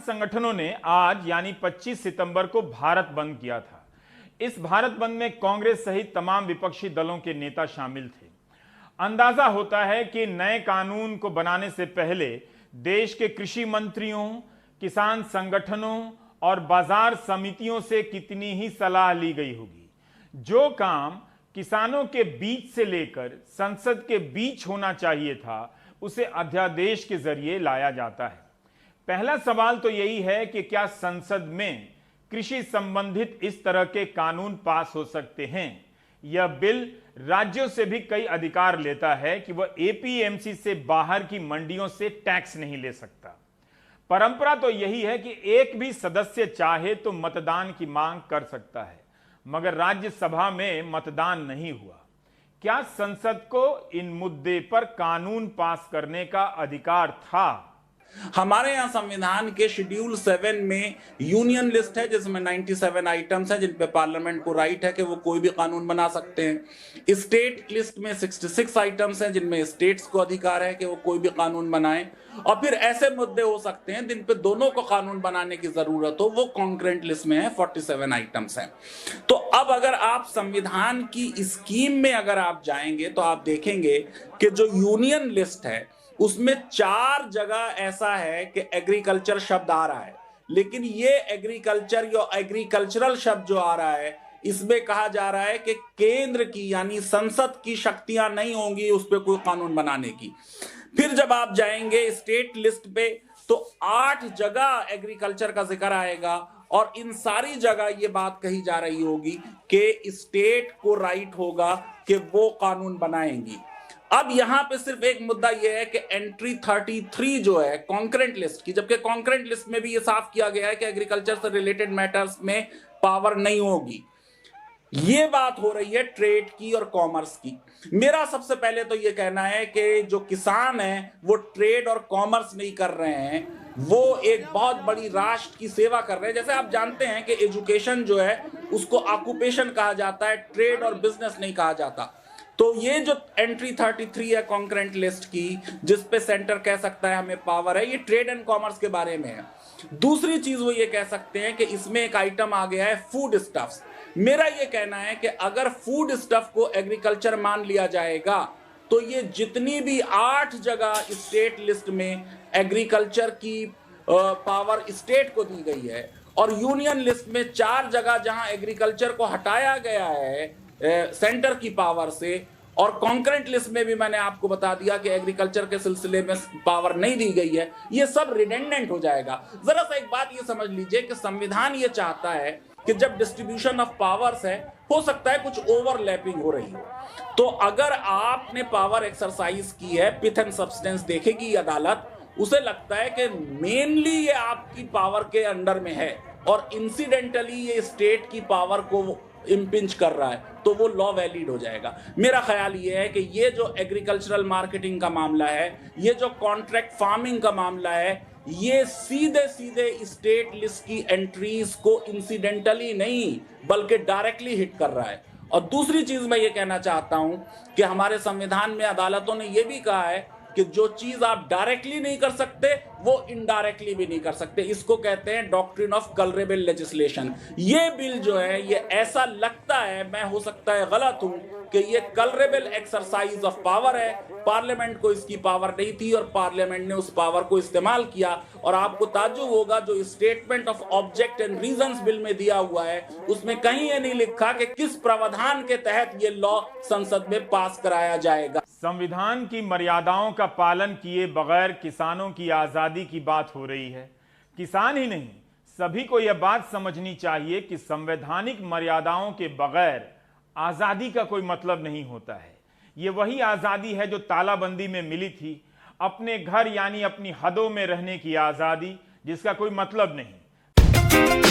संगठनों ने आज यानी 25 सितंबर को भारत बंद किया था। इस भारत बंद में कांग्रेस सहित तमाम विपक्षी दलों के नेता शामिल थे। अंदाजा होता है कि नए कानून को बनाने से पहले देश के कृषि मंत्रियों, किसान संगठनों और बाजार समितियों से कितनी ही सलाह ली गई होगी। जो काम किसानों के बीच से लेकर संसद के बीच होना चाहिए था, उसे अध्यादेश के जरिए लाया जाता है। पहला सवाल तो यही है कि क्या संसद में कृषि संबंधित इस तरह के कानून पास हो सकते हैं? यह बिल राज्यों से भी कई अधिकार लेता है कि वह एपीएमसी से बाहर की मंडियों से टैक्स नहीं ले सकता। परंपरा तो यही है कि एक भी सदस्य चाहे तो मतदान की मांग कर सकता है, मगर राज्यसभा में मतदान नहीं हुआ। क्या संसद को इन मुद्दे पर कानून पास करने का अधिकार था? हमारे यहाँ संविधान के शेड्यूल 7 में यूनियन लिस्ट है जिसमें 97 आइटम्स हैं जिन पे पार्लियामेंट को राइट है कि वो कोई भी कानून बना सकते हैं। स्टेट लिस्ट में 66 आइटम्स हैं जिनमें स्टेट्स को अधिकार है कि वो कोई भी कानून बनाएं। और फिर ऐसे मुद्दे हो सकते हैं जिन पे दोनों को कानून बनाने की जरूरत हो, वो कॉन्करेंट लिस्ट में है, 47 आइटम्स हैं। तो अब अगर आप संविधान की स्कीम में अगर आप जाएंगे तो आप देखेंगे कि जो यूनियन लिस्ट है उसमें 4 जगह ऐसा है कि एग्रीकल्चर शब्द आ रहा है, लेकिन ये एग्रीकल्चर या एग्रीकल्चरल शब्द जो आ रहा है इसमें कहा जा रहा है कि केंद्र की यानी संसद की शक्तियां नहीं होंगी उस पर कोई कानून बनाने की। फिर जब आप जाएंगे स्टेट लिस्ट पे तो 8 जगह एग्रीकल्चर का जिक्र आएगा और इन सारी जगह ये बात कही जा रही होगी कि स्टेट को राइट होगा कि वो कानून बनाएंगी। अब यहां पे सिर्फ एक मुद्दा यह है कि एंट्री 33 जो है कॉन्करेंट लिस्ट की, जबकि कॉन्करेंट लिस्ट में भी यह साफ किया गया है कि एग्रीकल्चर से रिलेटेड मैटर्स में पावर नहीं होगी। ये बात हो रही है ट्रेड की और कॉमर्स की। मेरा सबसे पहले तो ये कहना है कि जो किसान हैं वो ट्रेड और कॉमर्स नहीं कर रहे हैं, वो एक बहुत बड़ी राष्ट्र की सेवा कर रहे हैं। जैसे आप जानते हैं कि एजुकेशन जो है उसको ऑक्यूपेशन कहा जाता है, ट्रेड और बिजनेस नहीं कहा जाता। तो ये जो एंट्री 33 है कॉन्करेंट लिस्ट की, जिस पे सेंटर कह सकता है हमें पावर है, ये ट्रेड एंड कॉमर्स के बारे में है। दूसरी चीज वो ये कह सकते हैं कि इसमें एक आइटम आ गया है फूड स्टफ्स। मेरा ये कहना है कि अगर फूड स्टफ को एग्रीकल्चर मान लिया जाएगा तो ये जितनी भी 8 जगह स्टेट लिस्ट में एग्रीकल्चर की पावर स्टेट को दी गई है और यूनियन लिस्ट में 4 जगह जहां एग्रीकल्चर को हटाया गया है सेंटर की पावर से, और कॉन्करेंट लिस्ट में भी मैंने आपको बता दिया कि एग्रीकल्चर के सिलसिले में पावर नहीं दी गई है, ये सब रिडेंडेंट हो जाएगा। जरा सा एक बात ये समझ लीजिए कि संविधान ये चाहता है कि जब डिस्ट्रीब्यूशन ऑफ पावर्स है, हो सकता है कुछ ओवरलैपिंग हो रही हो, तो अगर आपने पावर एक्सरसाइज की है, पिथ एंड सब्सटेंस देखेगी अदालत, उसे लगता है कि मेनली ये आपकी पावर के अंडर में है और इंसिडेंटली ये स्टेट की पावर को इम्पिंच कर रहा है, तो वो लॉ वैलिड हो जाएगा। मेरा ख्याल ये है कि ये जो एग्रीकल्चरल मार्केटिंग का मामला है, ये जो कॉन्ट्रैक्ट फार्मिंग का मामला है, ये सीधे सीधे स्टेट लिस्ट की एंट्रीज को इंसिडेंटली नहीं बल्कि डायरेक्टली हिट कर रहा है। और दूसरी चीज मैं ये कहना चाहता हूं कि हमारे संविधान में अदालतों ने ये भी कहा है कि जो चीज आप डायरेक्टली नहीं कर सकते वो इनडायरेक्टली भी नहीं कर सकते। इसको कहते हैं डॉक्ट्रिन ऑफ कलरेबल लेजिस्लेशन। ये बिल जो है ये ऐसा लगता है, मैं हो सकता है गलत हूं, कि ये कलरेबल एक्सरसाइज ऑफ पावर है। पार्लियामेंट को इसकी पावर नहीं थी और पार्लियामेंट ने उस पावर को इस्तेमाल किया। और आपको ताज्जुब होगा जो statement of object and reasons bill में दिया हुआ है उसमें कहीं ये नहीं लिखा कि किस प्रावधान के तहत ये लॉ संसद में पास कराया जाएगा। संविधान की मर्यादाओं का पालन किए बगैर किसानों की आजादी की बात हो रही है। किसान ही नहीं, सभी को यह बात समझनी चाहिए कि संवैधानिक मर्यादाओं के बगैर आजादी का कोई मतलब नहीं होता है। यह वही आजादी है जो तालाबंदी में मिली थी, अपने घर यानी अपनी हदों में रहने की आजादी, जिसका कोई मतलब नहीं।